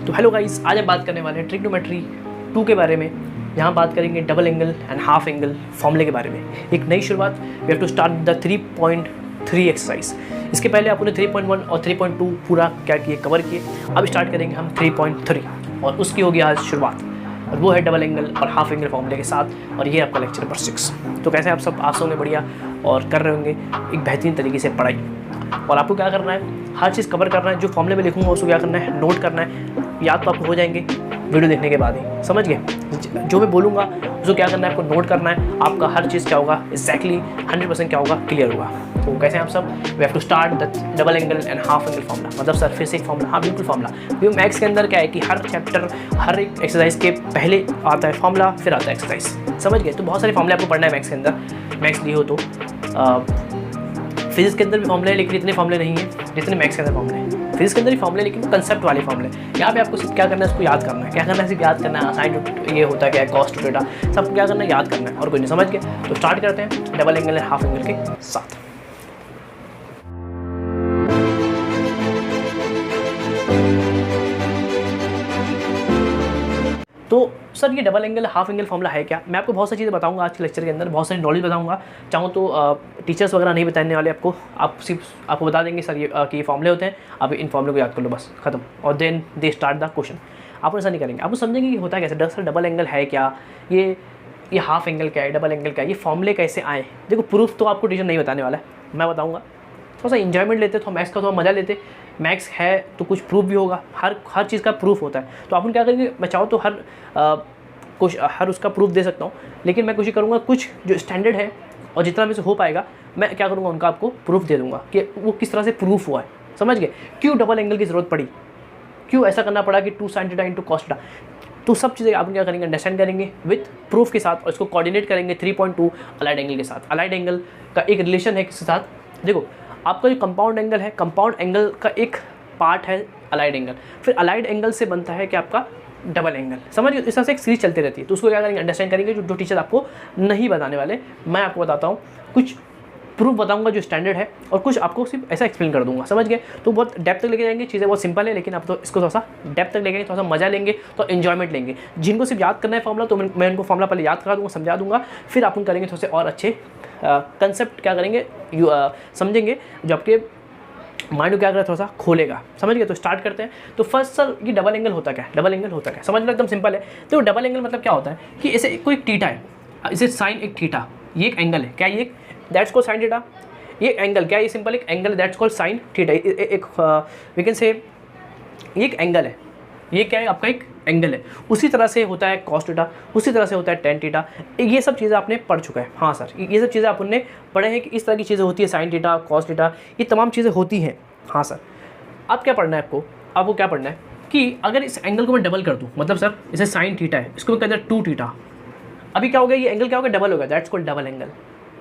तो hello guys, आज हम बात करने वाले हैं ट्रिग्नोमेट्री 2 के बारे में। यहाँ बात करेंगे double angle and half angle फॉर्मूले के बारे में। एक नई शुरुआत, we have to start the 3.3 exercise. इसके पहले आपने 3.1 और 3.2 पूरा क्या किए, कवर किए। अब स्टार्ट करेंगे हम 3.3 और उसकी होगी आज शुरुआत, और वो है डबल एंगल और हाफ एंगल फॉर्मूले के साथ। और ये आपका लेक्चर नंबर 6। तो कैसे आप सब आंसू में बढ़िया और कर रहे होंगे एक बेहतरीन तरीके से पढ़ाई। और आपको क्या करना है, हर चीज़ कवर करना है। जो फॉर्मूले में लिखूंगा उसको क्या करना है, नोट करना है। याद तो आपको हो जाएंगे वीडियो देखने के बाद ही, समझ गए। जो मैं बोलूँगा उसको क्या करना है, आपको नोट करना है। आपका हर चीज़ क्या होगा, एक्जैक्टली 100% क्या होगा, क्लियर होगा। तो कैसे आप सब, we have to start the double angle and half angle formula. मतलब सर फिर से एक फॉर्मूला, हाँ बिल्कुल फॉर्मूला। क्योंकि मैथ्स के अंदर क्या है कि हर चैप्टर, हर एक एक्सरसाइज के पहले आता है फॉर्मूला, फिर आता है एक्सरसाइज, समझ गए। तो बहुत सारे फॉर्मूले आपको पढ़ना है मैथ्स के अंदर। मैथ्स लिए हो तो फिजिक्स के अंदर भी फॉर्मूले हैं, लेकिन इतने फॉर्मूले नहीं है जितने मैथ्स के अंदर फॉर्मूले हैं। फिजिक्स के अंदर भी फॉर्मूले, लेकिन कंसेप्ट वाले फॉर्मूले। यहाँ पे आपको सिर्फ क्या करना है, इसको याद करना है। क्या करना है, सिर्फ याद करना है। साइन ये होता है क्या है, कॉस टू थीटा, सबको क्या करना है, याद करना है, और कुछ नहीं, समझ गए। तो स्टार्ट करते हैं double angle and half angle के साथ। तो सर ये double angle half angle formula है क्या, मैं आपको बहुत सारी चीज़ें बताऊंगा आज के लेक्चर के अंदर, बहुत सारी नॉलेज बताऊंगा। चाहूँ तो टीचर्स वगैरह नहीं बताने वाले आपको, आप सिर्फ आपको बता देंगे सर ये कि ये फॉर्मूले होते हैं, आप इन फॉर्मूले को याद कर लो, बस खत्म। और then they start the question. आप ऐसा नहीं करेंगे, आप समझेंगे कि होता कैसे, सर डबल एंगल है क्या, ये हाफ एंगल क्या है, डबल एंगल क्या है, ये फॉर्मूले कैसे आए। देखो प्रूफ तो आपको टीचर नहीं बताने वाला है, मैं बताऊँगा। थोड़ा सा इन्जॉयमेंट लेते, थोड़ा मैथ्स का थोड़ा मज़ा लेते। मैथ्स है तो कुछ प्रूफ भी होगा, हर चीज़ का प्रूफ होता है। तो आप क्या करेंगे, मैं चाहूँ तो हर उसका प्रूफ दे सकता हूँ, लेकिन मैं कोशिश करूँगा कुछ जो स्टैंडर्ड है और जितना मेरे से हो पाएगा मैं क्या करूँगा, उनका आपको प्रूफ दे दूँगा कि वो किस तरह से प्रूफ हुआ है, समझ गए। क्यों डबल एंगल की ज़रूरत पड़ी, क्यों ऐसा करना पड़ा कि 2 sin theta into cos theta. तो सब चीज़ें आप क्या करेंगे, अंडरस्टैंड करेंगे विथ प्रूफ के साथ, और इसको कोऑर्डिनेट करेंगे 3.2 अलाइड एंगल के साथ। अलाइड एंगल का एक रिलेशन है किसके साथ, देखो आपका जो कंपाउंड एंगल है, कंपाउंड एंगल का एक पार्ट है अलाइड एंगल, फिर अलाइड एंगल से बनता है कि आपका डबल एंगल, समझ गए। इस तरह से एक सीरीज चलती रहती है। तो उसको क्या करेंगे, अंडरस्टैंड करेंगे। जो टीचर आपको नहीं बताने वाले, मैं आपको बताता हूँ। कुछ प्रूफ बताऊंगा जो स्टैंडर्ड है, और कुछ आपको सिर्फ ऐसा एक्सप्लेन कर दूंगा, समझ गए। तो बहुत डेप्थ तक लेके जाएंगे, चीज़ें बहुत सिंपल है, लेकिन आप तो इसको थोड़ा सा डेप्थ तक लेके, थोड़ा सा मजा लेंगे, तो एन्जॉयमेंट लेंगे। जिनको सिर्फ याद करना है फॉर्मूला, तो मैं उनको फॉर्मूला पहले याद करा दूँगा, समझा दूँगा, फिर अपन करेंगे थोड़े से और अच्छे कंसेप्ट क्या करेंगे, समझेंगे, जो आपके माइंड को क्या करेगा, थोड़ा सा खोलेगा, समझ गए। तो स्टार्ट करते हैं। तो फर्स्ट सर ये डबल एंगल होता क्या है, डबल एंगल होता क्या, समझ लो एकदम सिंपल है। तो डबल एंगल मतलब क्या होता है कि इसे कोई थीटा है, इसे साइन एक थीटा, ये एक एंगल है, क्या ये एक, दैट्स कॉल्ड साइन थीटा। ये एंगल क्या है, ये सिंपल एक angle, that's called sine theta. एक वी कैन से ये एक एंगल है, ये क्या है, आपका एक एंगल है। उसी तरह से होता है कॉस थीटा, उसी तरह से होता है टेन थीटा। ये सब चीज़ें आपने पढ़ चुका है, हाँ सर ये सब चीज़ें आपने पढ़े हैं कि इस तरह की चीज़ें होती है, साइन थीटा, कॉस थीटा, ये तमाम चीज़ें होती हैं, हाँ सर। अब क्या पढ़ना है आपको क्या पढ़ना है कि अगर इस एंगल को मैं डबल कर दूँ, मतलब सर इसे साइन थीटा है, इसको मैं कहते हैं 2 थीटा। अभी क्या हो गया, ये एंगल क्या हो गया, डबल हो गया, that's called double angle,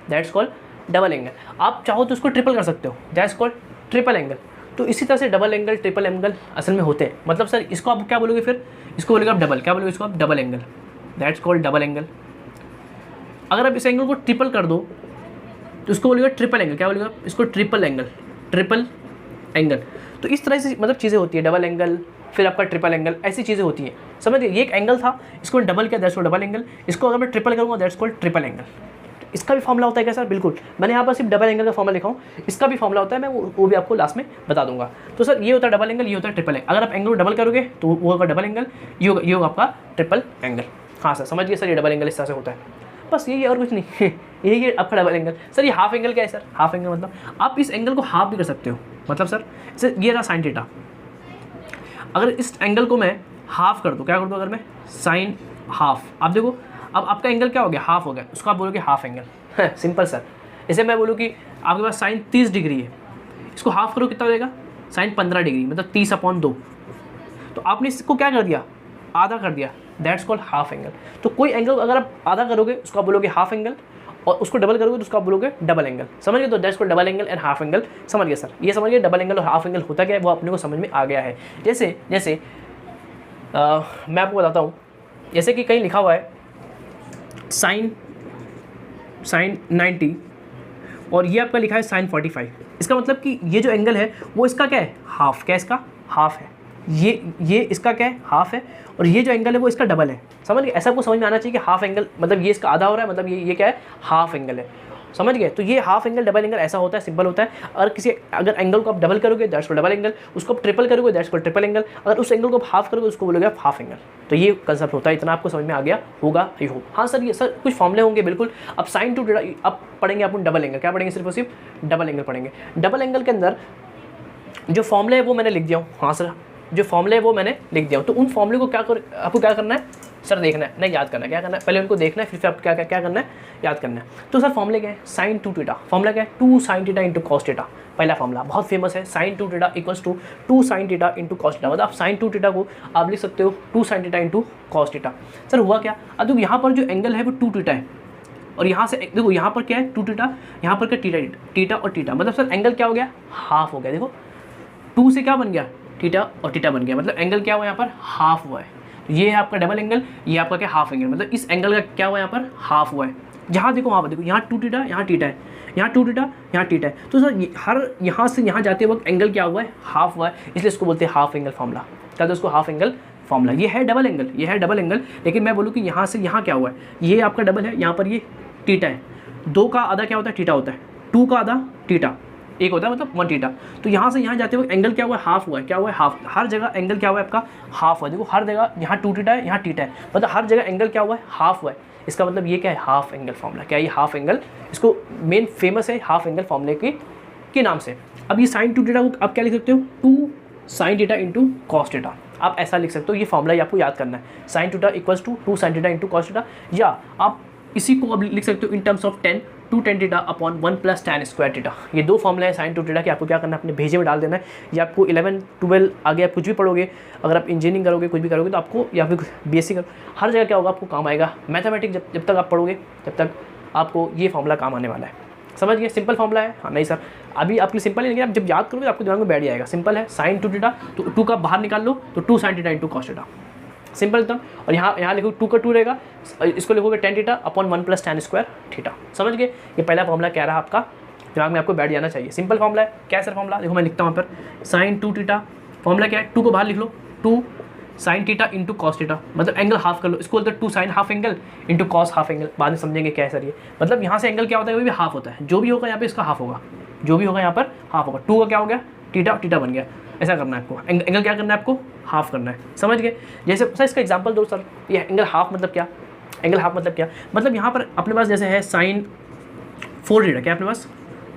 that's called double angle. आप चाहो तो इसको ट्रिपल कर सकते हो, दैट्स कॉल्ड ट्रिपल एंगल। तो इसी तरह से डबल एंगल, ट्रिपल एंगल असल में होते हैं। मतलब सर इसको आप क्या बोलोगे, फिर इसको बोलोगे आप डबल, क्या बोलोगे इसको आप, double angle, that's called double angle. अगर आप इस एंगल को ट्रिपल कर दो तो इसको बोलोगे ट्रिपल एंगल, क्या बोलोगे आप, इसको ट्रिपल एंगल, ट्रिपल एंगल। तो इस तरह से मतलब चीज़ें होती है, डबल एंगल, फिर आपका ट्रिपल एंगल, ऐसी चीज़ें होती हैं, समझ गए। ये एक एंगल था, इसको डबल किया, दैट्स कॉल्ड डबल एंगल। इसको अगर मैं ट्रिपल करूँगा, दैट्स कॉल्ड ट्रिपल एंगल। इसका भी फॉर्मूला होता है क्या सर, बिल्कुल। मैंने यहाँ पर सिर्फ डबल एंगल का फॉर्मूला लिखा हूँ, इसका भी फॉर्मूला होता है, मैं वो भी आपको लास्ट में बता दूंगा। तो सर ये होता है डबल एंगल, ये होता है ट्रिपल एंगल। अगर आप एंगल को डबल करोगे तो वो होगा डबल एंगल, ये होगा आपका ट्रिपल एंगल। हाँ सर समझिए सर, ये डबल एंगल इस तरह से होता है, बस यही और कुछ नहीं। यही आपका डबल एंगल। सर ये हाफ एंगल क्या है सर, हाफ एंगल मतलब आप इस एंगल को हाफ भी कर सकते हो। मतलब सर ये रहा साइन थीटा, अगर इस एंगल को मैं हाफ कर दूँ, क्या कर दूँ, अगर मैं साइन हाफ, आप देखो अब आपका एंगल क्या हो गया, हाफ हो गया, उसको आप बोलोगे हाफ एंगल। Simple sir. इसे मैं बोलूँ कि आपके पास साइन 30 डिग्री है, इसको हाफ करो कितना हो जाएगा, साइन 15 डिग्री, मतलब 30/2। तो आपने इसको क्या कर दिया, आधा कर दिया, दैट्स कॉल्ड हाफ एंगल। तो कोई एंगल अगर आप आधा करोगे उसको आप बोलोगे हाफ एंगल, और उसको डबल करोगे तो उसको आप बोलोगे डबल एंगल, समझ गए। तो that's called double angle and half angle, समझ गए सर। ये समझ गए डबल एंगल और हाफ एंगल होता क्या है, वो अपने को समझ में आ गया है। जैसे मैं आपको बताता हूँ, जैसे कि कहीं लिखा हुआ है साइन 90 और ये आपका लिखा है साइन 45। इसका मतलब कि ये जो एंगल है वो इसका क्या है, हाफ, क्या इसका हाफ है, ये इसका क्या है, हाफ है, और ये जो एंगल है वो इसका डबल है। समझ गए? ऐसा आपको समझ में आना चाहिए कि हाफ एंगल मतलब ये इसका आधा हो रहा है, मतलब ये क्या है, हाफ एंगल है। समझ गए? तो ये हाफ एंगल डबल एंगल ऐसा होता है, सिंपल होता है। अगर एंगल को आप डबल करोगे दैट्स कॉल्ड डबल एंगल, उसको आप ट्रिपल करोगे दैट्स कॉल्ड ट्रिपल एंगल, अगर उस एंगल को आप हाफ करोगे उसको बोलोगे आप हाफ एंगल। तो ये कंसेप्ट होता है, इतना आपको समझ में आ गया होगा आई होप। हाँ सर, ये सर कुछ फॉर्मूले होंगे बिल्कुल। अब साइन टू अब पढ़ेंगे अपन डबल एंगल, क्या पढ़ेंगे, सिर्फ और सिर्फ डबल एंगल पढ़ेंगे। डबल एंगल के अंदर जो फॉर्मूले है वो मैंने लिख दिया हूँ। हाँ सर, जो फॉर्मूले है वो मैंने लिख दिया हूँ। तो उन फॉर्मूले को आपको क्या करना है सर, देखना है, नहीं याद करना है। क्या करना है, पहले उनको देखना है, फिर आपको क्या करना है, याद करना है। तो सर फॉर्मूले क्या है, साइन टू थीटा, फॉर्मूला क्या है, 2 sin theta into cos theta. पहला फॉर्मूला बहुत फेमस है, sine two theta equals to 2 sin theta into cos theta. मतलब आप साइन टू थीटा को आप लिख सकते हो 2 sin theta into cos theta. Sir हुआ क्या, अब देखो यहाँ पर जो एंगल है वो 2 थीटा है, और यहाँ से देखो यहाँ पर क्या है 2 थीटा, यहाँ पर क्या थीटा और थीटा, मतलब सर एंगल क्या हो गया, हाफ हो गया। देखो 2 से क्या बन गया, थीटा और थीटा बन गया, मतलब एंगल क्या हुआ यहाँ पर, हाफ हुआ है। तो ये है आपका डबल एंगल, ये आपका क्या हाफ एंगल, मतलब इस एंगल का क्या हुआ यहाँ पर, हाफ हुआ है। जहाँ देखो वहाँ पर देखो, यहाँ 2 थीटा, यहाँ थीटा है, यहाँ 2 थीटा, यहाँ थीटा है। तो सर हर यहाँ से यहाँ जाते वक्त एंगल क्या हुआ है, हाफ हुआ है, इसलिए इसको बोलते हैं हाफ एंगल फार्मूला। क्या तो इसको हाफ एंगल फार्मूला। ये है डबल एंगल, ये है डबल एंगल, लेकिन मैं बोलूँ कि यहाँ से यहाँ क्या हुआ है, ये आपका डबल है, यहाँ पर ये थीटा है। 2 का आधा क्या होता है, थीटा होता है, 2 का आधा थीटा एक होता है, मतलब 1 थीटा। तो यहाँ से यहाँ जाते हुए एंगल क्या हुआ है, हाफ हुआ है। क्या हुआ है, हाफ। हर जगह एंगल क्या हुआ है आपका, हाफ हुआ है। देखो हर जगह यहाँ 2 थीटा है, यहाँ थीटा है, मतलब हर जगह एंगल क्या हुआ है, हाफ हुआ है। इसका मतलब ये क्या है, हाफ एंगल फार्मूला। क्या ये हाफ एंगल, इसको मेन फेमस है हाफ एंगल फार्मूले के नाम से। अब ये साइन 2 थीटा को आप क्या लिख सकते हो, 2 sin theta into cos theta. आप ऐसा लिख सकते हो, ये फार्मूला ही आपको याद करना है, sine theta equals to 2 sin theta into cos theta. या आप इसी को अब लिख सकते हो in terms of 2 tan theta upon 1 + tan square theta. ये 2 फॉर्मूला है साइन 2 थीटा के। आपको क्या करना है, अपने भेजे में डाल देना है। ये आपको 11 12 आगे आप कुछ भी पढ़ोगे, अगर आप इंजीनियरिंग करोगे, कुछ भी करोगे, तो आपको, या फिर बीएससी करो, हर जगह क्या होगा, आपको काम आएगा। मैथमेटिक्स जब तक आप पढ़ोगे तब तक आपको ये फॉर्मूला काम आने वाला है। समझ गए? सिंपल फॉर्मूला है। हाँ नहीं सर, अभी आपके लिए सिंपल है, लेकिन आप जब याद करोगे आपको दिमाग में बैठ जाएगा। सिंपल है, साइन 2 थीटा, तो 2 का बाहर निकाल लो, तो 2 sin theta into cos theta, simple एकदम। और यहाँ लिखो 2 का 2 रहेगा, इसको लिखोगे tan theta upon 1 + tan square theta. समझ गए? ये पहला फॉर्मूला क्या रहा आपका, दिमाग में आपको बैठ जाना चाहिए। सिंपल फॉर्मूला है। क्या सर फॉर्मूला, देखो मैं लिखता हूँ यहाँ पर, साइन 2 थीटा, फॉर्मूला क्या है, 2 को बाहर लिख लो, 2 sin theta into cos theta, मतलब एंगल हाफ कर लो, इसको बोलते हैं 2 sin half angle into cos half angle. बाद में समझेंगे क्या है सर ये, मतलब यहाँ से एंगल क्या होता है, वो भी हाफ होता है। जो भी होगा यहाँ पे इसका हाफ होगा, जो भी होगा यहाँ पर हाफ होगा। 2 का क्या हो गया, थीटा बन गया। ऐसा करना है आपको, एंगल क्या करना है आपको, हाफ करना है। समझ गए? जैसे सर इसका एग्जांपल दो सर, ये एंगल हाफ मतलब क्या, एंगल हाफ मतलब क्या, मतलब यहाँ पर अपने पास जैसे है साइन 4 थीटा, क्या अपने पास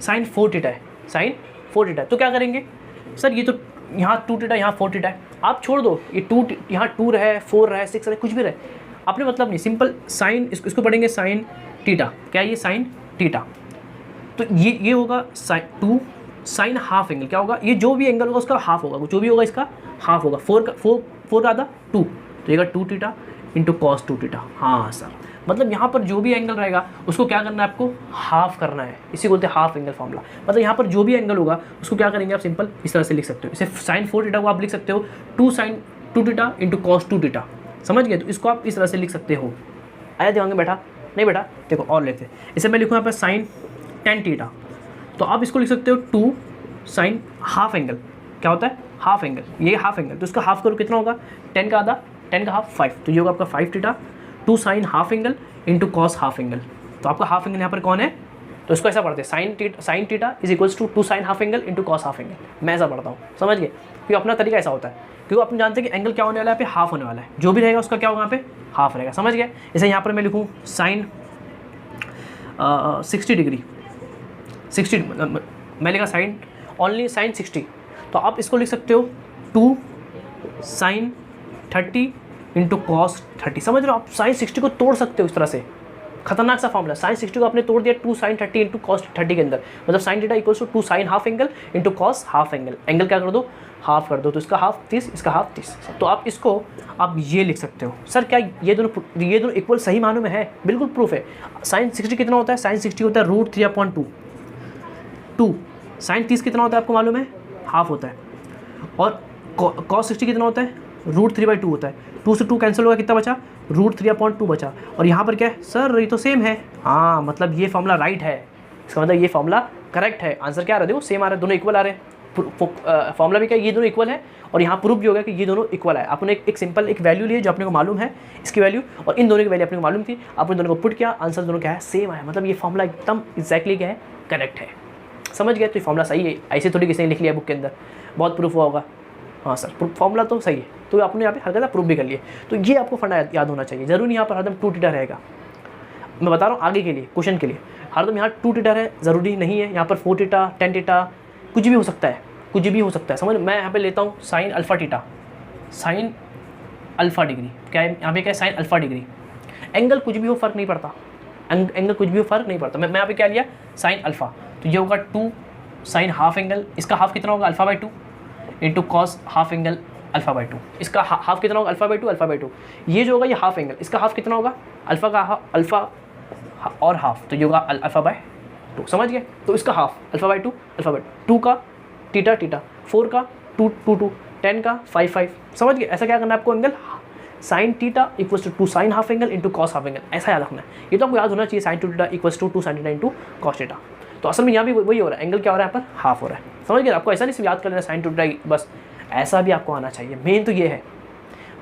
साइन 4 थीटा है, साइन 4 थीटा। तो क्या करेंगे सर, ये तो यहाँ 2 थीटा, यहाँ 4 थीटा है, आप छोड़ दो, ये 2 यहाँ 2 रहे, 4 रहे, 6 रहे, कुछ भी रहे, अपने मतलब नहीं, सिंपल साइन, इसको पढ़ेंगे साइन थीटा। क्या ये साइन थीटा, तो ये होगा साइन 2 साइन हाफ एंगल। क्या होगा, ये जो भी एंगल होगा उसका हाफ होगा, जो भी होगा इसका हाफ होगा। 4 का आधा 2, तो ये 2 थीटा इंटू कॉस 2 थीटा। हाँ सर, मतलब यहाँ पर जो भी एंगल रहेगा उसको क्या करना है आपको, हाफ करना है। इसी को बोलते हैं हाफ एंगल फार्मूला। मतलब यहाँ पर जो भी एंगल होगा उसको क्या करेंगे आप, सिंपल इस तरह से लिख सकते हो। इसे साइन 4 थीटा को आप लिख सकते हो 2 sin 2 theta into cos 2 theta. समझ गए? तो इसको आप इस तरह से लिख सकते हो। आया दिमाग में बैठा? नहीं बैठा? देखो और लेते हैं। इसे मैं लिखूँ यहाँ पर साइन 10 थीटा, तो आप इसको लिख सकते हो 2 sin हाफ एंगल। क्या होता है, हाफ एंगल, ये हाफ एंगल, तो इसका हाफ करो कितना होगा, 10 का आधा, 10 का हाफ 5, तो ये होगा आपका 5 theta 2 sin half angle into cos half angle. तो आपका हाफ एंगल यहाँ पर कौन है, तो इसको ऐसा पढ़ते हैं sine theta is equals to 2 sin half angle into cos half angle. मैं ऐसा पढ़ता हूँ। समझ गए? क्योंकि अपना तरीका ऐसा होता है, क्योंकि अपने जानते हैं कि एंगल क्या होने वाला है, यहाँ पे हाफ होने वाला है, जो भी रहेगा उसका क्या होगा यहाँ पे, हाफ रहेगा। समझ गए? जैसे यहाँ पर मैं लिखूँ साइन 60 डिग्री, 60 मैं लिखा साइन ओनली साइन 60, तो आप इसको लिख सकते हो 2 sin 30 इंटू कॉस 30। समझ रहे हो? आप साइन 60 को तोड़ सकते हो इस तरह से, खतरनाक सा फॉर्मूला। साइन 60 को आपने तोड़ दिया 2 sin 30 इंटू कॉस 30 के अंदर, मतलब sine theta equals to 2 sin half angle into cos half angle. Angle क्या कर दो, हाफ कर दो, तो इसका हाफ 30, इसका हाफ 30। तो आप इसको आप ये लिख सकते हो। सर क्या ये दोनों इक्वल सही मानों में है? बिल्कुल प्रूफ है। साइन 60 कितना होता है, साइन 60 होता है √3/2। 2 साइन 30 कितना होता है आपको मालूम है, हाफ होता है। और कॉस 60 कितना होता है, √3/2 होता है। 2 से 2 कैंसिल होगा, कितना बचा, √3/2 बचा। और यहाँ पर क्या है सर, ये तो सेम है। हाँ, मतलब ये फॉर्मूला राइट है, इसका मतलब ये फॉर्मूला करेक्ट है। आंसर क्या आ रहा है, देखो सेम आ रहा है, दोनों इक्वल आ रहे हैं। फॉर्मूला भी क्या है, ये दोनों इक्वल है, और यहाँ प्रूफ भी होगा कि ये दोनों इक्वल है। आपने एक सिंपल एक वैल्यू ली है जो अपने को मालूम है इसकी वैल्यू, और इन दोनों की वैल्यू अपने को मालूम थी, आपने दोनों को पुट किया, आंसर दोनों क्या है, सेम आया। मतलब ये फॉर्मूला एकदम एग्जैक्टली क्या है, करेक्ट है। समझ गए? तो ये फॉर्मूला सही है, ऐसे थोड़ी किसी ने लिख लिया बुक के अंदर, बहुत प्रूफ हुआ होगा। हाँ सर, फॉर्मूला तो सही है, तो आपने यहाँ पे हर जगह प्रूफ भी कर लिए। तो ये आपको फंडा याद होना चाहिए, जरूर नहीं यहाँ पर हरदम 2 थीटा रहेगा। मैं बता रहा हूँ आगे के लिए, क्वेश्चन के लिए हरदम यहाँ 2 थीटा है ज़रूरी नहीं है, यहाँ पर 4 थीटा 10 थीटा कुछ भी हो सकता है, कुछ भी हो सकता है। समझ, मैं यहाँ पे लेता हूँ sine alpha theta, sine alpha degree, क्या है यहाँ पे, क्या है साइन अल्फ़ा डिग्री। एंगल कुछ भी हो फ़र्क नहीं पड़ता, एंगल कुछ भी हो फ़र्क नहीं पड़ता। मैं यहाँ पे क्या लिया, साइन अल्फ़ा, तो ये होगा 2 साइन हाफ एंगल, इसका हाफ कितना होगा, alpha by 2 into cos half angle alpha by 2, इसका हाफ कितना होगा, अल्फ़ा बाई 2 अल्फ़ा बाई 2। ये जो होगा ये हाफ एंगल, इसका हाफ कितना होगा, अल्फ़ा का अल्फ़ा और हाफ, तो ये होगा अल्फ़ा बाई 2। समझ गए? तो इसका half alpha by 2 alpha by 2 का थीटा थीटा, 4 का 2 2 2, 10 का 5 5। समझ गए? ऐसा क्या करना है आपको, angle sine theta equals to 2 sine half angle into cos half angle, ऐसा याद रखना है। ये तो आपको याद होना चाहिए, sine 2 theta equals to 2 sine theta into cos theta. तो असल में यहाँ भी वही हो रहा है, एंगल क्या हो रहा है यहाँ पर, हाफ हो रहा है। समझ गए? आपको ऐसा नहीं सिर्फ याद कर लेना साइन 2 थीटा, बस ऐसा भी आपको आना चाहिए। मेन तो ये है,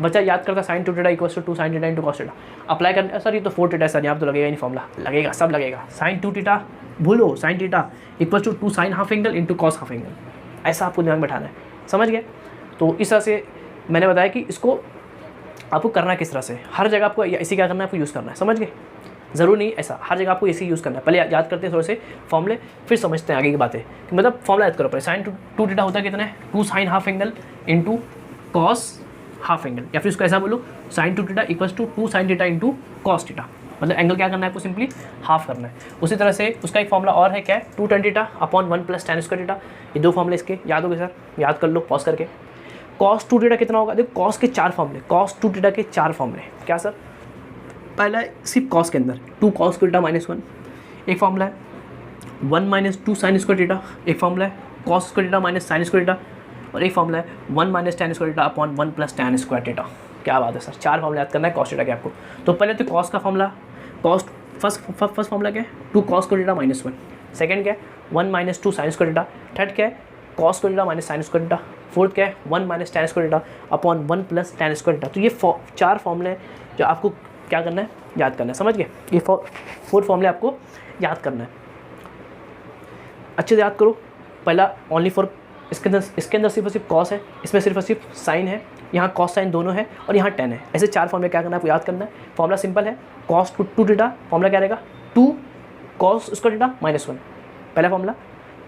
बच्चा याद करता sine 2 theta equals to 2 sine theta into cos theta, apply करना सर ये तो 4 थीटा सर, यहाँ तो लगेगा नहीं फॉर्मूला, लगेगा, सब लगेगा। साइन 2 थीटा भूलो, sine theta equals to 2 sine half angle into cos half angle, ऐसा आपको दिमाग में बैठाना है। समझ गए? तो इस तरह से मैंने बताया कि इसको आपको करना किस तरह से, हर जगह आपको इसी क्या करना है, आपको यूज़ करना है। समझ गए? ज़रूर नहीं ऐसा, हर जगह आपको इसी यूज़ करना है। पहले याद करते हैं थोड़े से फॉर्मूले, फिर समझते हैं आगे की बातें। कि मतलब फॉर्मूला याद करो पहले, साइन 2 थीटा होता है कितना है, 2 sine half angle into cos half angle, या फिर इसको ऐसा बोलो sine 2 theta equals to 2 sine theta into cos theta. मतलब एंगल क्या करना है आपको, सिंपली हाफ करना है। उसी तरह से उसका एक फॉर्मूला और है, क्या है, 2 tan theta upon 1 plus tan square theta. ये 2 फॉर्मूले इसके याद हो गए सर, याद कर लो पॉज करके। कॉस 2 थीटा कितना होगा, देखो कॉस के 4 फॉर्मूले, कॉस 2 थीटा के 4 फॉर्मूले क्या सर, पहला सिर्फ कॉस के अंदर 2 कॉस स्क्वायर थीटा माइनस 1 एक फॉर्मूला है, 1 माइनस 2 साइन स्क्वायर थीटा एक फॉर्मूला है, cos square theta minus sine square theta, और एक फॉर्मूला है 1 minus tan square theta upon 1 plus tan square theta. क्या बात है सर, 4 फॉर्मूला याद करना है कॉस थीटा के आपको। तो पहले तो कॉस का फॉर्मूला, कॉस फर्स्ट फॉर्मूला क्या है, 2 cos square theta minus 1, second क्या है 1 minus 2 sine square theta, third क्या है cos square theta minus sine square theta, fourth क्या है 1 minus tan square theta upon 1 plus tan square theta. तो ये 4 फॉर्मूले हैं जो आपको क्या करना है, याद करना है। समझ गए? ये 4 फॉर्मूले आपको याद करना है, अच्छे से याद करो। पहला ओनली फॉर, इसके अंदर सिर्फ और सिर्फ कॉस है, इसमें सिर्फ और सिर्फ साइन है, यहाँ कॉस साइन दोनों है, और यहाँ tan है। ऐसे 4 फॉर्मूले क्या करना है आपको याद करना है। फॉर्मूला सिंपल है, कॉस 2 थीटा, फॉर्मूला क्या रहेगा 2 कॉस स्क्वायर थीटा माइनस 1, पहला formula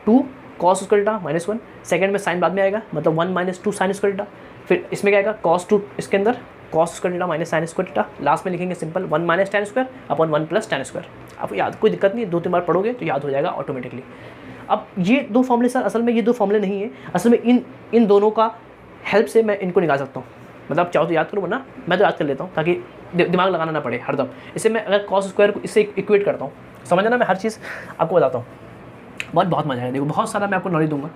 2 cos square theta minus 1, second में साइन बाद में आएगा, मतलब 1 माइनस 2 साइन स्क्वायर थीटा, फिर इसमें क्या आएगा कॉस 2, इसके अंदर cos square theta minus sine square theta, last में लिखेंगे simple 1 minus tan square upon 1 plus tan square. आपको याद, कोई दिक्कत नहीं, 2-3 बार पढ़ोगे तो याद हो जाएगा ऑटोमेटिकली। अब ये 2 फॉर्मूले सर, असल में ये 2 फॉर्मूले नहीं है, असल में इन दोनों का हेल्प से मैं इनको निकाल सकता हूँ। मतलब चाहो तो याद करो, वरना मैं तो याद कर लेता हूँ ताकि दिमाग लगाना ना पड़े हरदम। इससे मैं अगर कॉस स्क्वायर को इससे इक्वेट करता हूँ, समझना, मैं हर चीज़ आपको बताता हूँ, बहुत मजा आएगा। देखो बहुत सारा मैं आपको नॉलेज दूंगा।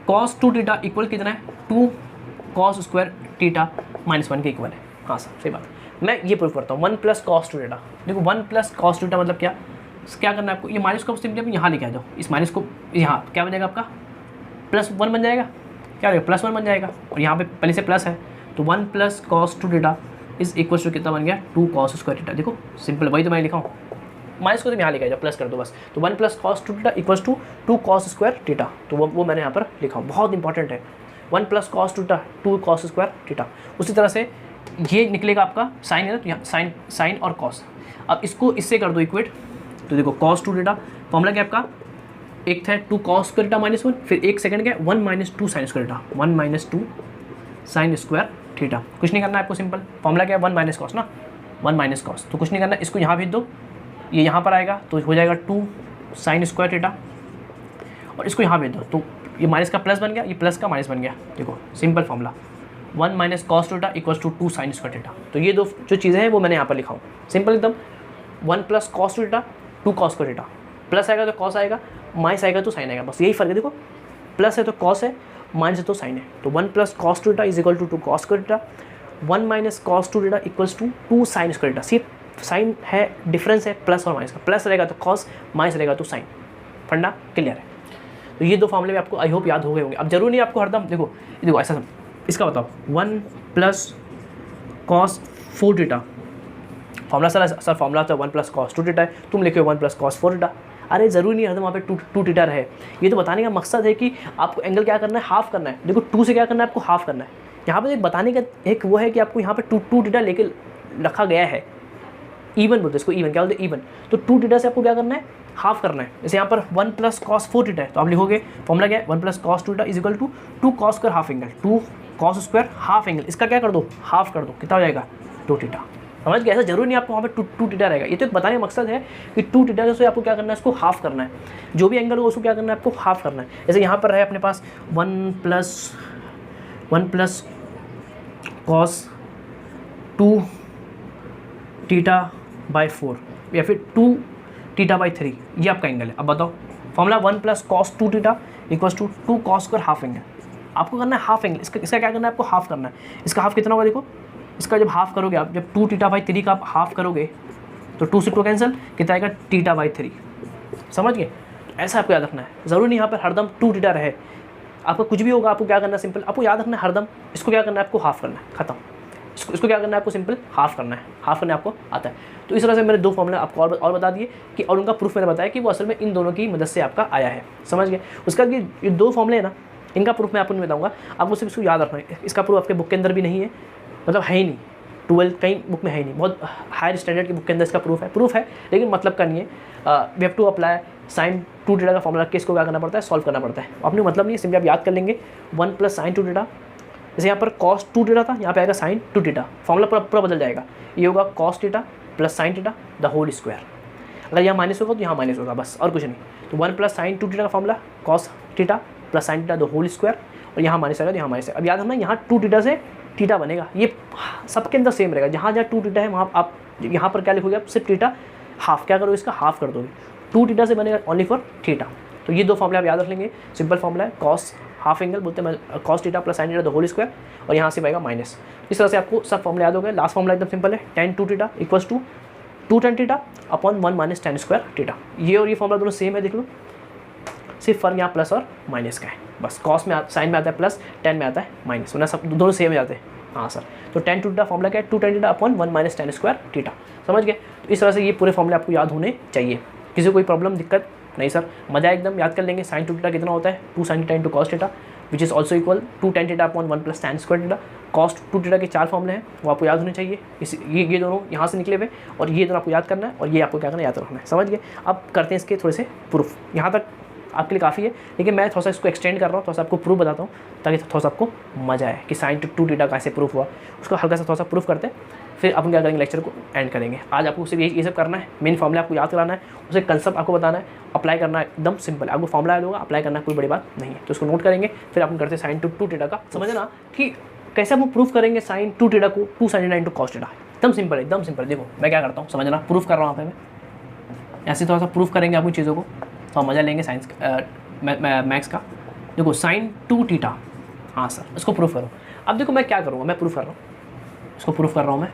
कॉस 2 थीटा इक्वल कितना है, 2 कॉस स्क्वायर थीटा माइनस 1 के इक्वल है। हाँ सर सही बात, मैं ये प्रूफ करता हूँ 1 प्लस कॉस 2 थीटा। देखो 1 प्लस कॉस 2 थीटा मतलब क्या करना है आपको, ये माइनस को सिंपली यहाँ लेके आ जाओ, इस माइनस को यहाँ क्या बन जाएगा आपका प्लस 1 बन जाएगा, क्या रहेगा प्लस 1 बन जाएगा, और यहाँ पे पहले से प्लस है, तो 1 plus cos 2 theta is equal to कितना बन गया 2 कॉस स्क्वायर थीटा। देखो सिंपल वही तो मैं लिखा हूँ, माइनस को तो यहाँ लेके आ जाओ, प्लस कर दो बस। तो 1 plus cos 2 theta equals to 2 cos square theta, तो वो मैंने यहाँ पर लिखा हूँ, बहुत इंपॉर्टेंट है। 1 plus cos 2 theta 2 cos square theta. उसी तरह से ये निकलेगा आपका साइन है ना, तो यहाँ साइन और कॉस। अब इसको इससे कर दो इक्वेट, तो देखो कॉस 2 थीटा फॉर्मूला क्या आपका, एक था 2 कॉस स्क्वायर थीटा माइनस 1, फिर एक सेकंड क्या 1 minus 2 sine square theta, 1 minus 2 sine square theta. कुछ नहीं करना है आपको, सिंपल फॉर्मूला क्या है 1 माइनस कॉस ना, 1 माइनस कॉस, तो कुछ नहीं करना, इसको यहाँ भेज दो, ये यहाँ पर आएगा तो हो जाएगा 2 साइन स्क्वायर थीटा, और इसको यहाँ भेज दो तो ये माइनस का प्लस बन गया, ये प्लस का माइनस बन गया। देखो simple formula 1 minus cos theta equals to 2 sine square theta. तो ये 2 जो चीज़ें हैं वो मैंने यहाँ पर लिखा हूँ, सिंपल एकदम। 1 plus cos theta 2 cos square theta, plus आएगा तो कॉस आएगा, माइनस आएगा तो साइन आएगा, बस यही फर्क है। देखो प्लस है तो कॉस है, माइनस है तो साइन है। तो 1 plus cos theta is equal to 2 cos square theta, 1 minus cos theta equals to 2 sine square theta. सिर्फ साइन है, डिफरेंस है प्लस और माइनस का, प्लस रहेगा तो कॉस, माइनस रहेगा तो साइन। फंडा क्लियर है। तो ये 2 फॉर्मूले आपको आई होप याद हो गए होंगे। अब जरूरी नहीं आपको हरदम देखो ऐसा इसका बताओ 1 plus cos 4 theta formula sir formula तो 1 प्लस कॉस 2 थीटा है, तुम लिखे 1 प्लस कॉस 4 थीटा। अरे ज़रूरी नहीं हरदम वहाँ पे 2 थीटा रहे। ये तो बताने का मकसद है कि आपको एंगल क्या करना है, हाफ करना है। देखो 2 से क्या करना है आपको, हाफ करना है। यहाँ पे एक बताने का एक वो है कि आपको यहाँ पे 2 थीटा लेके रखा गया है, इवन बोलते हैं इसको, इवन क्या बोलते हैं, इवन। तो 2 थीटा से आपको क्या करना है, हाफ करना है। जैसे यहाँ पर 1 प्लस कॉस 4 थीटा है, तो आप लिखोगे फॉर्मूला क्या है, 1 plus cos 2 theta is equal to 2 cos square half angle, 2 cos square half angle, इसका क्या कर दो, हाफ कर दो, कितना हो जाएगा 2 थीटा। समझ गए, ऐसा जरूरी नहीं आपको वहाँ पे 2 थीटा रहेगा। ये तो एक बताने का मकसद है कि 2 थीटा से आपको क्या करना है, इसको हाफ करना है। जो भी एंगल हो उसको क्या करना है, आपको हाफ करना है। जैसे यहाँ पर है अपने पास 1 प्लस कॉस 2 थीटा बाई 4 या फिर 2 थीटा बाई 3, ये आपका एंगल है। अब बताओ formula 1 plus cos 2 theta equals to 2 cos square half angle. आपको करना है हाफ एंगल, इसका क्या करना है, आपको हाफ करना है। इसका हाफ कितना होगा, देखो इसका जब हाफ करोगे आप, जब 2 थीटा बाई 3 का आप हाफ करोगे तो 2 से 2 कैंसिल, कितना आएगा थीटा बाई 3। समझ गए, ऐसा आपको याद रखना है। ज़रूरी नहीं यहाँ पर हरदम 2 थीटा रहे, आपका कुछ भी होगा आपको क्या करना है, सिंपल आपको याद रखना है हरदम इसको क्या करना है, आपको हाफ करना है, खत्म। इसको क्या करना है, आपको सिंपल हाफ करना है, हाफ करने आपको आता है। तो इस तरह से मैंने 2 फॉर्मूले आपको और बता दिए कि, और उनका प्रूफ मैंने बताया कि वो असल में इन दोनों की मदद से आपका आया है। समझ गए। उसका ये 2 फॉर्मूले हैं ना, इनका प्रूफ मैं आपको नहीं बताऊंगा, आपको सिर्फ इसको याद रखना है। इसका प्रूफ आपके बुक के अंदर भी नहीं है, मतलब है ही नहीं, 12 कहीं बुक में है ही नहीं, बहुत हायर स्टैंडर्ड की बुक के अंदर इसका प्रूफ है लेकिन मतलब का नहीं है। We have to apply sine 2 theta का फॉर्मूला के इसको क्या करना पड़ता है, सॉल्व करना पड़ता है। अपने मतलब नहीं, सिंपली आप याद कर लेंगे 1 प्लस साइन 2 थीटा। जैसे यहाँ पर कॉस 2 थीटा था, यहाँ पे आएगा साइन 2 थीटा, फॉर्मूला पूरा बदल जाएगा। ये होगा cos theta plus sine theta the whole square. अगर यहाँ माइनस होगा तो यहाँ माइनस होगा, बस और कुछ नहीं। तो 1 प्लस साइन 2 थीटा का formula cos theta plus sine theta the whole square, और यहाँ माइनस आएगा तो यहाँ माइनस है। अब याद रखना यहाँ 2 थीटा से थीटा बनेगा, ये सबके अंदर सेम रहेगा। जहाँ 2 थीटा है वहाँ आप यहाँ पर क्या लिखोगे, आप सिर्फ थीटा हाफ क्या करोगे, इसका हाफ कर दोगे। 2 थीटा से बनेगा ओनली फॉर थीटा। तो ये 2 फॉर्मूले आप याद रख लेंगे। सिंपल फॉर्मूला है कॉस हाफ एंगल बोलते हैं cos theta plus sine theta the whole square, और यहाँ से आएगा माइनस। इस तरह से आपको सब फॉर्मूले याद हो गए। लास्ट फॉर्मूला एकदम सिंपल है, tan 2 theta equals to 2 tan theta upon 1 minus tan square theta. ये और ये फॉर्मूला दोनों सेम है, देख लो, सिर्फ फर्क यहाँ प्लस और माइनस का है बस। कॉस में साइन में आता है प्लस, tan में आता है माइनस, वरना सब दोनों सेम हो जाते हैं। हाँ सर, तो tan 2 थीटा फॉर्मूला क्या है, 2 tan theta upon 1 minus tan square theta. समझ गए। तो इस तरह से ये पूरे फॉर्मूले आपको याद होने चाहिए। किसी को कोई प्रॉब्लम दिक्कत नहीं सर, मजा एकदम याद कर लेंगे। साइन 2 थीटा कितना होता है, 2 sin theta into cos theta which is also equal 2 tan theta upon 1 plus tan square theta. Cos 2 theta के 4 फॉर्मूले हैं, वो आपको याद होने चाहिए। ये दोनों यहाँ से निकले हुए, और ये दोनों आपको याद करना है, और ये आपको क्या करना है, याद रखना है। समझ गए। अब करते हैं इसके थोड़े से प्रूफ। यहाँ तक आपके लिए काफ़ी है, लेकिन मैं थोड़ा सा इसको एक्सटेंड कर रहा हूँ, थोड़ा सा आपको प्रूफ बताता हूँ ताकि थोड़ा सा आपको मजा आए कि साइन 2 थीटा कैसे प्रूफ हुआ। उसको हल्का सा थोड़ा सा प्रूफ करते हैं, फिर अपन क्या करेंगे, लेक्चर को एंड करेंगे। आज आपको सिर्फ ये सब करना है, मेन फॉर्मूला आपको याद कराना है, उसे कंसेप्ट आपको बताना है, अप्लाई करना है, एकदम सिंपल। आपको फॉर्मूला याद होगा, अप्लाई करना कोई बड़ी बात नहीं है। तो उसको नोट करेंगे, फिर अपन करते हैं साइन 2 थीटा का। समझना कि कैसे हम प्रूफ करेंगे साइन 2 थीटा को 2 sin theta into cos theta. एकदम सिंपल है, एकदम सिंपल। देखो मैं क्या करता हूँ, समझना, प्रूफ कर रहा हूँ यहाँ पे मैं, ऐसे थोड़ा सा प्रूफ करेंगे आपकी चीज़ों को, तो मज़ा लेंगे साइंस मैथ्स का। देखो साइन 2 थीटा, हाँ सर इसको प्रूफ करो। अब देखो मैं क्या करूँगा, मैं प्रूफ कर रहा हूँ, इसको प्रूफ कर रहा हूँ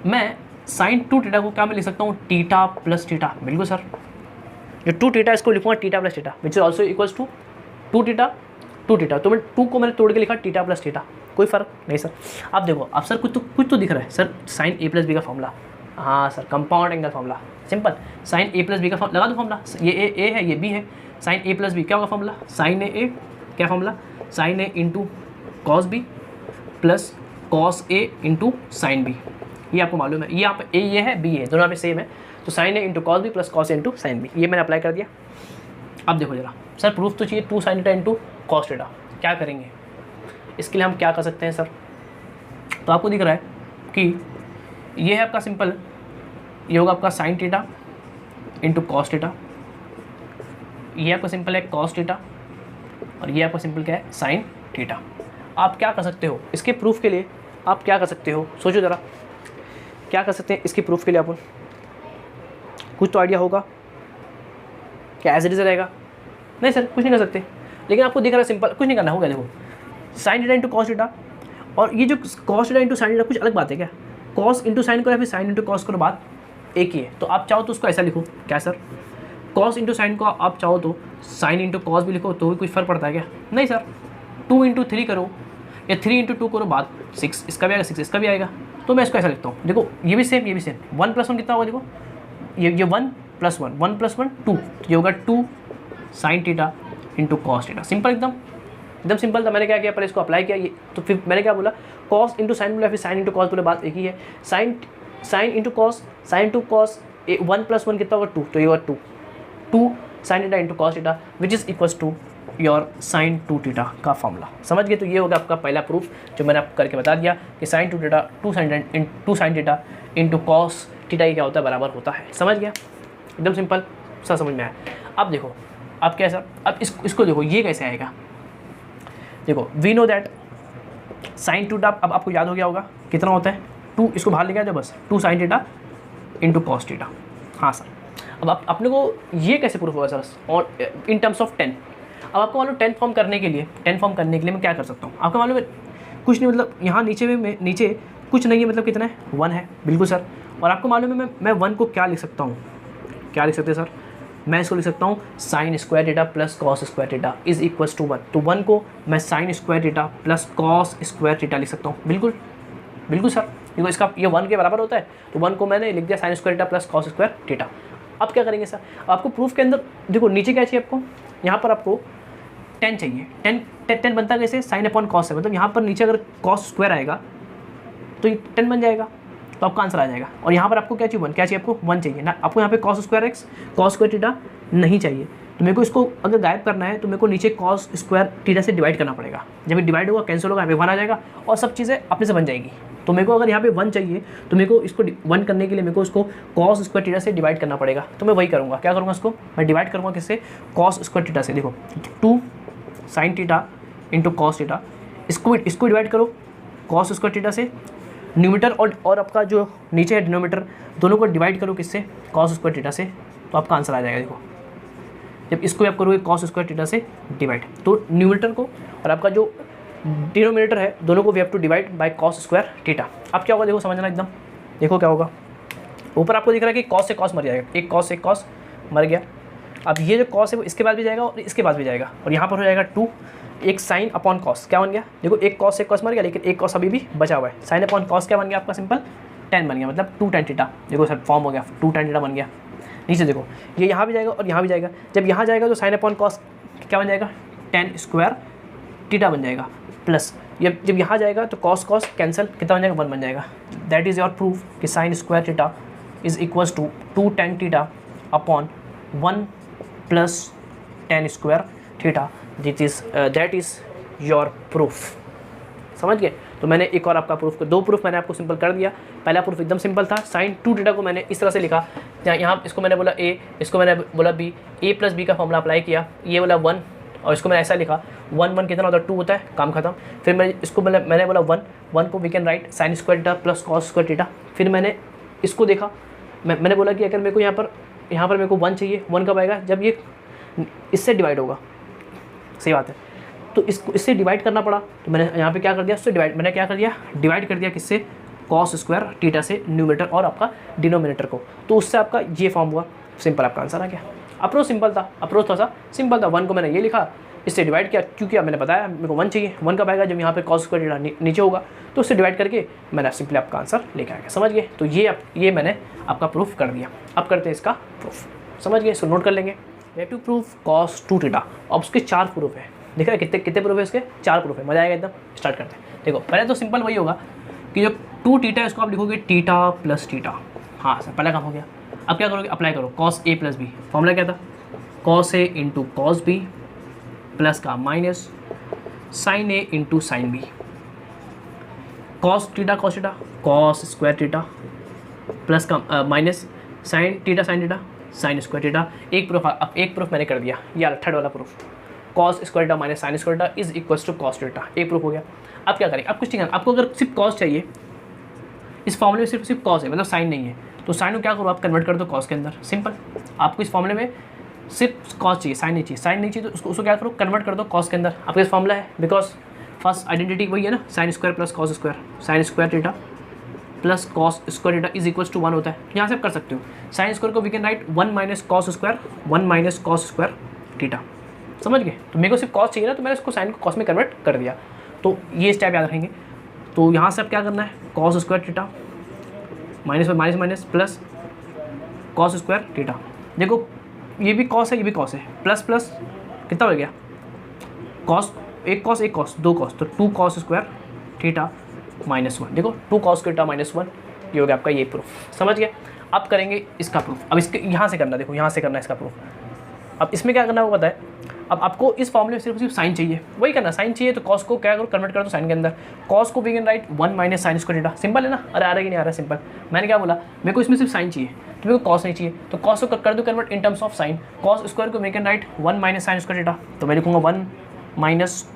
मैं साइन 2 थीटा को क्या मैं लिख सकता हूँ, थीटा प्लस थीटा। बिल्कुल सर, जो 2 थीटा इसको लिखूँगा theta plus theta which is also equals to 2 theta. तो मैं 2 को मैंने तोड़ के लिखा थीटा प्लस थीटा, कोई फ़र्क नहीं सर। अब देखो, अब सर कुछ तो दिख रहा है sir, sine A plus B का फॉर्मूला। हाँ sir, compound angle formula, simple. Sine A plus B का लगा दो फॉर्मूला, ये ए है, ये बी है। साइन ए प्लस बी क्या होगा फॉर्मूला, साइन ए क्या formula, sine A into cos B plus cos A into sine B. ये आपको मालूम है, ये आप ए ये है, बी है, दोनों पे सेम है। तो sine A into cos B plus cos A into sine B, ये मैंने अप्लाई कर दिया। अब देखो जरा सर, प्रूफ तो चाहिए 2 sin theta into cos theta. क्या करेंगे इसके लिए, हम क्या कर सकते हैं सर। तो आपको दिख रहा है कि ये है आपका सिंपल, ये होगा आपका sign theta into cos theta, ये आपका सिंपल है कॉस थीटा, और ये आपका सिंपल क्या है, साइन थीटा। आप क्या कर सकते हो इसके प्रूफ के लिए, आप क्या कर सकते हो, सोचो ज़रा क्या कर सकते हैं इसके प्रूफ के लिए। अपन कुछ तो आइडिया होगा क्या, एज इट इज रहेगा? नहीं सर कुछ नहीं कर सकते, लेकिन आपको दिख रहा है सिंपल, कुछ नहीं करना होगा। देखो sign theta into cos theta, और ये जो cos theta into sine theta कुछ अलग बात है क्या? कॉस इंटू साइन करो या फिर साइन इंटू कॉस करो, बात एक ही है। तो आप चाहो तो उसको ऐसा लिखो, क्या सर, कॉस इंटू साइन को आप चाहो तो साइन इंटू कॉस भी लिखो तो भी कुछ फ़र्क पड़ता है क्या? नहीं सर। 2 इंटू 3 करो या 3 इंटू 2 करो, बात 6 इसका भी आएगा, 6 इसका भी आएगा। तो मैं इसको ऐसा लिखता हूँ, देखो ये भी सेम, ये भी सेम। 1 + 1 कितना होगा? देखो ये 1 + 1, 1 + 1 2, तो ये होगा 2 sine theta into cos theta. Simple, एकदम सिंपल था। मैंने क्या किया, पहले इसको अप्लाई किया, ये तो फिर मैंने क्या बोला, कॉस इंटू साइन बोला, फिर साइन इंटू कॉस बोला, बात एक ही है। साइन इंटू कॉस, 1 + 1 कितना होगा? 2, तो ये होगा 2 sine theta into cos theta which is equals to your sine 2 theta का फॉर्मूला। समझ गए? तो ये होगा आपका पहला प्रूफ जो मैंने आपको करके बता दिया कि sine 2 theta 2 sine theta into cos theta ये क्या होता है, बराबर होता है। समझ गया? एकदम सिंपल सा समझ में आया। अब देखो, अब क्या है सर, अब इसको देखो ये कैसे आएगा। देखो we know that sine 2 theta, अब आपको याद हो गया होगा कितना होता है 2, इसको बाहर लेके आ जाओ बस, 2 sine theta into cos theta. हाँ सर, अब अपने को ये कैसे प्रूफ होगा सर, और इन टर्म्स ऑफ 10। अब आपको मालूम 10 फॉर्म करने के लिए मैं क्या कर सकता हूँ, आपको मालूम है कुछ नहीं, मतलब यहाँ नीचे कुछ नहीं है, मतलब कितना है 1 है, बिल्कुल सर। और आपको मालूम है मैं 1 को क्या लिख सकता हूँ, क्या लिख सकते हैं सर, मैं इसको लिख सकता हूँ sine square theta plus cos square theta is equals to 1। तो 1 को मैं sine square theta plus cos square theta लिख सकता हूँ, बिल्कुल सर, क्योंकि इसका ये 1 के बराबर होता है। तो 1 को मैंने लिख दिया sign square theta plus cos square theta. अब क्या करेंगे सर, आपको प्रूफ के अंदर देखो नीचे क्या चाहिए आपको, यहाँ पर आपको 10 चाहिए। 10 बनता कैसे, साइन अपॉन कॉस है, मतलब यहाँ पर नीचे अगर कॉस स्क्वायर आएगा तो ये 10 बन जाएगा, तो आपका आंसर आ जाएगा। और यहाँ पर आपको क्या चाहिए, 1, क्या चाहिए आपको 1 चाहिए ना, आपको यहाँ पे cos square x cos square theta नहीं चाहिए। तो मेरे को इसको अगर गायब करना है तो मेरे को नीचे कॉस स्क्वायर थीटा से डिवाइड करना पड़ेगा। जब ये डिवाइड होगा कैंसिल होगा, यहाँ पे 1 आ जाएगा और सब चीज़ें अपने से बन जाएगी। तो मेरे को अगर यहाँ पे 1 चाहिए तो मेरे को इसको 1 करने के लिए मेरे को इसको कॉस स्क्वायर थीटा से डिवाइड करना पड़ेगा। तो मैं वही करूँगा, क्या करूँगा, इसको मैं डिवाइड करूँगा किससे, कॉस स्क्वायर थीटा से। देखो 2 sine theta into cos theta, इसको डिवाइड करो कॉस स्क्वायर थीटा से, न्यूमीटर और आपका जो नीचे है डिनोमीटर, दोनों को डिवाइड करो किससे, कॉस स्क्वायर थीटा से, तो आपका आंसर आ जाएगा। देखो जब इसको आप करोगे कॉस स्क्वायर थीटा से डिवाइड, तो न्यूमीटर को और आपका जो डिनोमिनेटर है दोनों को we have to divide by cos square theta. अब क्या होगा, देखो समझना एकदम, देखो क्या होगा, ऊपर आपको दिख रहा है कि कॉस से कॉस मर जाएगा, एक कॉस मर गया। अब ये जो कॉस है वो इसके बाद भी जाएगा और इसके बाद भी जाएगा, और यहाँ पर हो जाएगा 2, एक साइन अपॉन कॉस, क्या बन गया, देखो एक कॉस से कॉस मर गया, लेकिन एक कॉस अभी भी बचा हुआ है। साइन अपॉन कॉस क्या बन गया आपका, सिंपल 10 बन गया, मतलब 2 tan थीटा। देखो सर फॉर्म हो गया, 2 tan थीटा बन गया। नीचे देखो ये यहाँ भी जाएगा और यहाँ भी जाएगा, जब यहाँ जाएगा तो साइन अपॉन कॉस क्या बन जाएगा, tan स्क्वायर थीटा बन जाएगा, प्लस जब यहाँ जाएगा तो कॉस कैंसिल, कितना बन जाएगा, 1 बन जाएगा। दैट इज़ योर प्रूफ कि sine square theta is equals to 2 tan theta upon 1 plus tan square theta. That is your proof. समझ गए? तो मैंने एक और आपका प्रूफ, 2 प्रूफ मैंने आपको सिंपल कर दिया। पहला प्रूफ एकदम सिंपल था, साइन 2 थीटा को मैंने इस तरह से लिखा, यहाँ इसको मैंने बोला a, इसको मैंने बोला b, a प्लस b का फॉर्मूला अप्लाई किया, ये बोला 1 और इसको मैंने ऐसा लिखा 1 कितना होता है, 2 होता है, काम खत्म। फिर मैं इसको मैंने बोला 1 को we can write sine square theta plus cos square theta. फिर मैंने इसको देखा, मैंने बोला कि अगर मेरे को यहाँ पर मेरे को 1 चाहिए, 1 कब आएगा, जब ये इससे डिवाइड होगा। सही बात है, तो इससे डिवाइड करना पड़ा, तो मैंने यहाँ पे क्या कर दिया, उससे डिवाइड कर दिया किससे, कॉस स्क्वायर थीटा से न्यूमरेटर और आपका डिनोमिनेटर को, तो उससे आपका ये फॉर्म हुआ। सिंपल आपका आंसर आ गया। अप्रोच सिंपल था, अप्रोच थोड़ा सा सिंपल था। 1 को मैंने ये लिखा, इससे डिवाइड किया, क्योंकि मैंने बताया मेरे को 1 चाहिए, 1 कब आएगा, जब यहाँ पे कॉस स्क्वायर थीटा नीचे होगा, तो उससे डिवाइड करके मैंने सिंपली आपका आंसर लेके आ गया। समझ गए? तो ये मैंने आपका प्रूफ कर दिया। अब करते हैं इसका प्रूफ। समझ गए? इसको नोट कर लेंगे। We have to proof cos 2 theta. अब उसके 4 प्रूफ है, दिख रहा है कितने प्रूफ है इसके, 4 प्रूफ है। मजा आएगा एकदम। स्टार्ट करते हैं। देखो पहले तो सिंपल वही होगा कि जो 2 थीटा है उसको आप लिखोगे थीटा प्लस थीटा। हाँ सर, पहला काम हो गया। अब क्या करोगे, अप्लाई करो cos A plus B. Formula क्या था, cos A into cos B plus का minus sine A into sine B, cos theta cos square theta plus का minus sine theta sine square theta. एक प्रूफ मैंने कर दिया, ये थर्ड वाला proof, cos square theta minus sine square theta is equals to cos theta. एक proof हो गया। अब क्या करें, अब कुछ नहीं करना, आपको अगर सिर्फ कॉस चाहिए, इस फॉर्मूले में सिर्फ कॉस है, मतलब साइन नहीं है, तो साइन को क्या करो, आप कन्वर्ट कर दो कॉस के अंदर। सिंपल, आपको इस फॉर्मूले में सिर्फ कॉस चाहिए, साइन नहीं चाहिए, तो उसको क्या करो, कन्वर्ट कर दो कॉस के अंदर। आपका इस फॉर्मूला है, बिकॉज फर्स्ट आइडेंटिटी वही है ना, sine square plus cos square, sine square theta plus cos square theta is equals to 1 होता है। यहाँ से आप कर सकते हो साइन स्क्वायर को we can write 1 minus cos square 1 minus cos square theta. समझ गए? तो मेरे को सिर्फ कॉस चाहिए ना, तो मैंने इसको साइन को कॉस में कन्वर्ट कर दिया। तो ये स्टेप याद रखेंगे। तो यहाँ से अब क्या करना है, cos square theta minus minus minus plus cos square theta. देखो ये भी कॉस है, ये भी कॉस है, प्लस प्लस कितना हो गया, कॉस, एक कॉस दो कॉस, तो 2 कॉस स्क्वायर थीटा माइनस 1। देखो 2 कॉस थीटा माइनस 1, ये हो गया आपका ये प्रूफ। समझ गए? अब करेंगे इसका प्रूफ। अब इसके यहाँ से करना, देखो यहाँ से करना है इसका प्रूफ। अब इसमें क्या करना है वो पता है। अब आपको इस फॉर्मूले में सिर्फ साइन चाहिए, वही करना, साइन चाहिए तो कॉस को क्या करो, कन्वर्ट कर दो साइन के अंदर। कॉस को we can write 1 minus sine square theta. Simple है ना? अरे आ रहा है कि नहीं आ रहा है? सिंपल। मैंने क्या बोला, मेरे को इसमें सिर्फ साइन चाहिए, तो मेरे को कॉस नहीं चाहिए, तो कॉस को कर दो convert in terms of sine. Cos square को we can write 1 minus sine square theta, तो मैं लिखूँगा 1 minus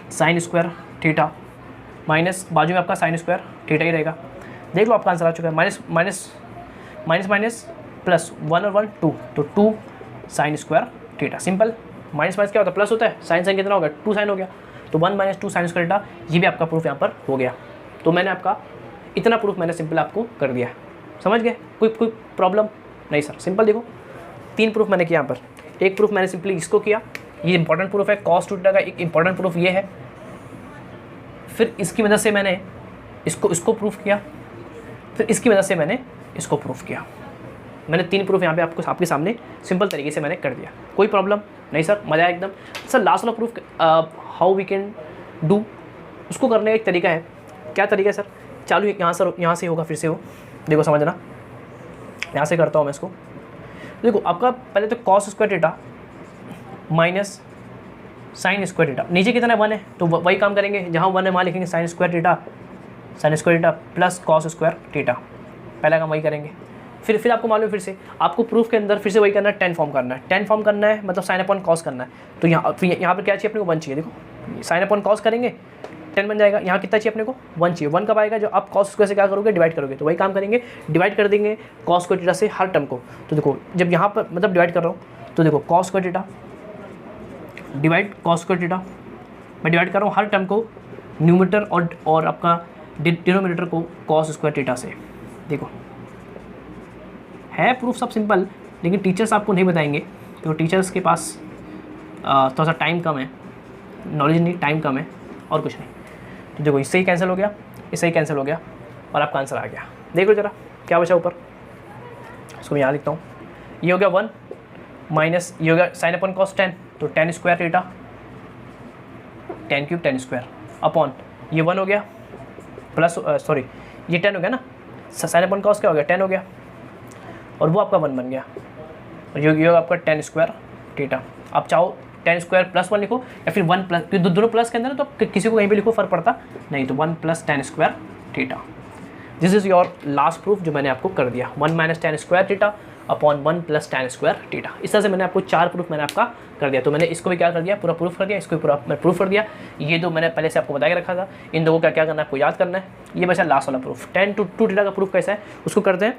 sine square theta minus बाजू में आपका साइन स्क्वायर थीटा ही रहेगा। देख लो आपका आंसर आ चुका है, minus minus minus minus plus 1 और 1 2, तो 2 sine square theta. Simple. Minus minus क्या होता है, प्लस होता है, साइन साइन कितना हो गया, 2 साइन हो गया, तो 1 माइनस 2 साइन स्क्वायर थीटा। ये भी आपका प्रूफ यहाँ पर हो गया। तो मैंने आपका इतना प्रूफ मैंने सिंपल आपको कर दिया। समझ गए? कोई प्रॉब्लम नहीं सर? सिंपल। देखो 3 प्रूफ मैंने किया यहाँ पर। एक प्रूफ मैंने सिंपली इसको किया, ये इंपॉर्टेंट प्रूफ है, कॉस थीटा का एक इंपॉर्टेंट प्रूफ ये है। फिर इसकी मदद से मैंने इसको प्रूफ किया, फिर इसकी मदद से मैंने इसको प्रूफ किया। मैंने 3 प्रूफ यहाँ पे आपके सामने सिंपल तरीके से मैंने कर दिया। कोई प्रॉब्लम नहीं सर? मज़ा आया एकदम। सर लास्ट वाला proof how we can do, उसको करने का एक तरीका है। क्या तरीका है सर? चालू यहाँ से होगा, फिर से हो, देखो समझना। यहाँ से करता हूँ मैं इसको। देखो आपका पहले तो cos square theta minus sine square theta, नीचे कितना है 1 है, तो वही काम करेंगे, जहाँ 1 है वहाँ लिखेंगे sign square theta plus cos square theta. पहला काम वही करेंगे। फिर आपको मालूम है, फिर से आपको प्रूफ के अंदर फिर से वही करना है, 10 फॉर्म करना है। 10 फॉर्म करना है मतलब साइन अपॉन कॉस करना है। तो यहाँ पर क्या चाहिए अपने को, 1 चाहिए। देखो साइन अपॉन कॉस करेंगे 10 बन जाएगा। यहाँ कितना चाहिए अपने को, 1 चाहिए। 1 कब आएगा, जो आप कॉस स्क्वायर से क्या करोगे, डिवाइड करोगे। तो वही काम करेंगे, डिवाइड कर देंगे कॉस स्क्वायर थीटा से हर टर्म को। तो देखो जब यहाँ पर मतलब डिवाइड कर रहा हूँ, तो देखो cos square theta divide cos square theta, मैं डिवाइड कर रहा हूँ हर टर्म को, न्यूमरेटर और आपका डिनोमिनेटर को कॉस स्क्वायर थीटा से। देखो है प्रूफ सब सिंपल, लेकिन टीचर्स आपको नहीं बताएंगे, तो टीचर्स के पास थोड़ा सा टाइम कम है, नॉलेज नहीं, टाइम कम है, और कुछ नहीं। तो देखो इससे ही कैंसिल हो गया, इससे ही कैंसिल हो गया, और आपका आंसर आ गया। देख लो जरा क्या बचा ऊपर, इसको मैं यहाँ लिखता हूँ। ये हो गया 1 माइनस ये हो गया साइन अपॉन कॉस 10, तो 10 square theta 10 cube 10 square upon ये 1 हो गया प्लस सॉरी ये 10 हो गया ना, साइन अपॉन कॉस क्या हो गया 10 हो गया, और वो आपका 1 बन गया, और ये आपका 10 स्क्वायर थीटा। आप चाहो 10 स्क्वायर प्लस 1 लिखो, या फिर 1 प्लस, क्योंकि दोनों प्लस के अंदर है तो किसी को कहीं भी लिखो फ़र्क पड़ता नहीं, तो 1 plus 10 square theta. This is your last proof जो मैंने आपको कर दिया, 1 minus 10 square theta upon 1 plus 10 square theta. इस तरह से मैंने आपको 4 प्रूफ मैंने आपका कर दिया। तो मैंने इसको भी क्या कर दिया, पूरा प्रूफ कर दिया, इसको भी पूरा मैं प्रूफ कर दिया। ये दो मैंने पहले से आपको बता के रखा था, इन दो को क्या करना है आपको याद करना है। ये बचा लास्ट वाला प्रूफ, 10 to 2 थीटा का प्रूफ कैसा है उसको करते हैं,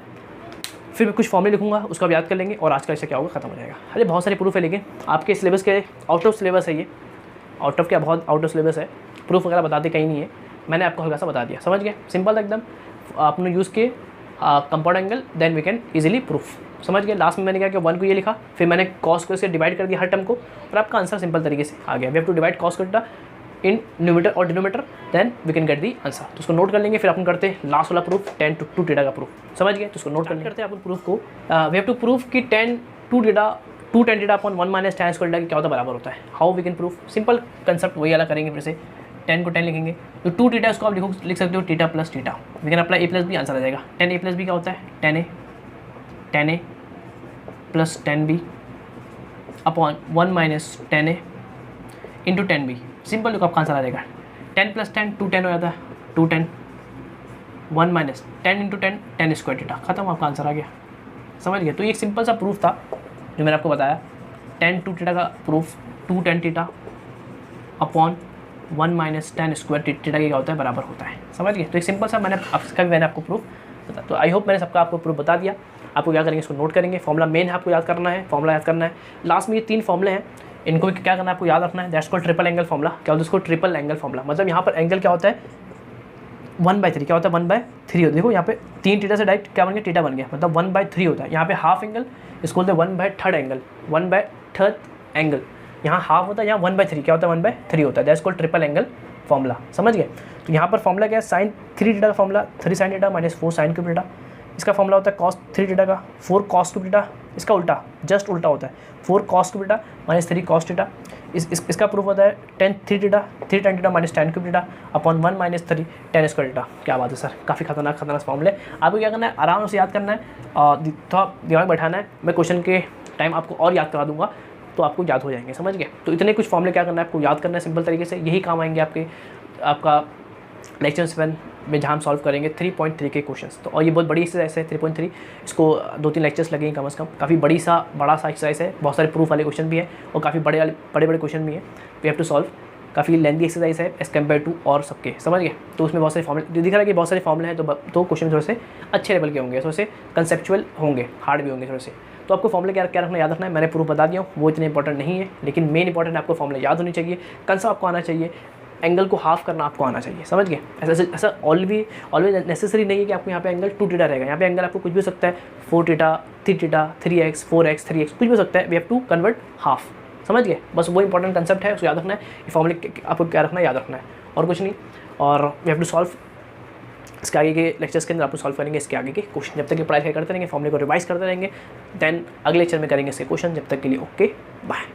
फिर मैं कुछ फॉर्मूले लिखूंगा उसका भी याद कर लेंगे, और आज का ऐसा क्या होगा खत्म हो जाएगा। अरे बहुत सारे प्रूफ है, लेकिन आपके सिलेबस के आउट ऑफ सिलेबस है, ये आउट ऑफ क्या बहुत आउट ऑफ सिलेबस है, प्रूफ वगैरह बताते कहीं नहीं है, मैंने आपको हल्का सा बता दिया, समझ गए? सिंपल एकदम, आपने यूज़ किए compound angle, then we can easily proof, समझ गए? लास्ट में मैंने क्या किया, 1 को ये लिखा, फिर मैंने कॉस को से डिवाइड कर दिया हर टर्म को, और आपका आंसर सिंपल तरीके से आ गया। We have to divide cos theta in numerator और denominator, then we can get the answer. तो उसको नोट कर लेंगे, फिर अपन करते हैं लास्ट वाला प्रूफ 10 to 2 थीटा का प्रूफ, समझ गए? तो उसको नोट करते हैं अपन प्रूफ को। वी हैव टू प्रूफ कि 10 2 tan theta upon 1 minus tan square theta क्या होता है, बराबर होता है। How we can proof, simple concept वही वाला करेंगे। फिर से 10 को 10 लिखेंगे, तो 2 थीटा इसको आप लिख सकते हो theta plus theta, we can apply a plus B, answer आ जाएगा। 10a प्लस बी क्या होता है, 10a plus 10b upon 1 minus 10a into 10b, simple लोग आपका आंसर आ जाएगा। 10 प्लस 10 210 हो जाता है, 210 1 माइनस 10 इंटू 10 10 स्क्वायर थीटा, खत्म, आपका आंसर आ गया, समझ गए? तो ये एक सिंपल सा प्रूफ था जो मैंने आपको बताया, 10 2 थीटा का proof, 2 tan theta upon 1 minus 10 square theta क्या होता है, बराबर होता है, समझ गए? तो एक सिंपल सा मैंने आपको प्रूफ बता। तो आई होप मैंने सबका आपको प्रूफ बता दिया। आपको क्या करेंगे, इसको नोट करेंगे, फॉर्मूला मेन है आपको याद करना है, फॉर्मूला याद करना है। लास्ट में ये 3 फॉर्मूले हैं, इनको भी क्या करना है आपको याद रखना है। That's called triple angle formula. क्या होता है इसको, ट्रिपल एंगल फॉर्मूला, मतलब यहाँ पर एंगल क्या होता है, 1/3 क्या होता है, 1/3 होता है। देखो यहाँ पे 3 थीटा से डायरेक्ट क्या बन गया, थीटा बन गया, मतलब 1/3 होता है। यहाँ पे हाफ एंगल इसको बोलते हैं 1/3 एंगल, 1/3 एंगल। यहाँ हाफ होता है, यहाँ 1/3 क्या होता है, 1/3 होता है। That's called triple angle formula, समझ गए। तो यहाँ पर फॉर्मूला क्या है, साइन 3 थीटा का formula 3 sin theta minus 4 sin cube theta. इसका फॉर्मूला होता है कॉस 3 थीटा का 4 cos क्यूब थीटा। इसका उल्टा, जस्ट उल्टा होता है, 4 cos cube theta minus 3 cos theta. इसका प्रूफ होता है tan 3 theta 3 tan theta minus tan cube theta upon 1 minus 3 tan square theta. क्या बात है सर, काफ़ी खतरनाक फॉर्मूले। आपको क्या करना है, आराम से याद करना है, थोड़ा दिमाग बैठाना है। मैं क्वेश्चन के टाइम आपको और याद करा दूंगा, तो आपको याद हो जाएंगे, समझ गए। तो इतने कुछ फॉर्मूले क्या करना है, आपको याद करना है सिंपल तरीके से, यही काम आएंगे आपका लेक्चर 7 में, जहाँ हम सॉल्व करेंगे 3.3 के क्वेश्चंस। तो और ये बहुत बड़ी एक्सरसाइज है 3.3, इसको 2-3 लेक्चर्स लगेंगे कम से कम। काफ़ी बड़ा सा एक्सरसाइज है, बहुत सारे प्रूफ वाले क्वेश्चन भी है और काफ़ी बड़े क्वेश्चन भी है। वी हैव टू सॉल्व, काफ़ी लेंथी एक्सरसाइज है एज़ कम्पेयर टू और सबके, समझ गए। तो उसमें बहुत सारे फॉर्मूले दिख रहा है कि बहुत सारे फॉर्मूले हैं, तो क्वेश्चन थोड़े से अच्छे लेवल के होंगे, थोड़े से कंसेप्चुअल होंगे, हार्ड भी होंगे थोड़े से। तो आपको फॉर्मूले क्या रखना, याद रखना है। मैंने प्रूफ बता दिया हूँ, वो इतने इंपॉर्टेंट नहीं है, लेकिन मेन इंपॉर्टेंट आपको फॉर्मूले याद होनी चाहिए, कंसेप्ट आपको आना चाहिए, एंगल को हाफ करना आपको आना चाहिए, समझ गए। ऐसा ऑलवेज नेसेसरी नहीं है कि आपको यहाँ पे एंगल 2 थीटा रहेगा। यहाँ पे एंगल आपको कुछ भी हो सकता है, 4 theta 3 theta 3x 4x 3x कुछ भी हो सकता है। We have to convert half, समझ गए। बस वो इंपॉर्टेंट कंसेप्ट है, उसको याद रखना है। ये फॉर्मूले आपको क्या रखना है, याद रखना है, और कुछ नहीं। और वी हैव टू सॉल्व, इसके आगे के लेक्चर्स के अंदर आपको सॉल्व करेंगे इसके आगे के क्वेश्चन। जब तक ये पढ़ाई करते रहेंगे, फॉर्मूले को रिवाइज करते रहेंगे, देन अगले लेक्चर में करेंगे इसके क्वेश्चन। जब तक के लिए ओके, बाय।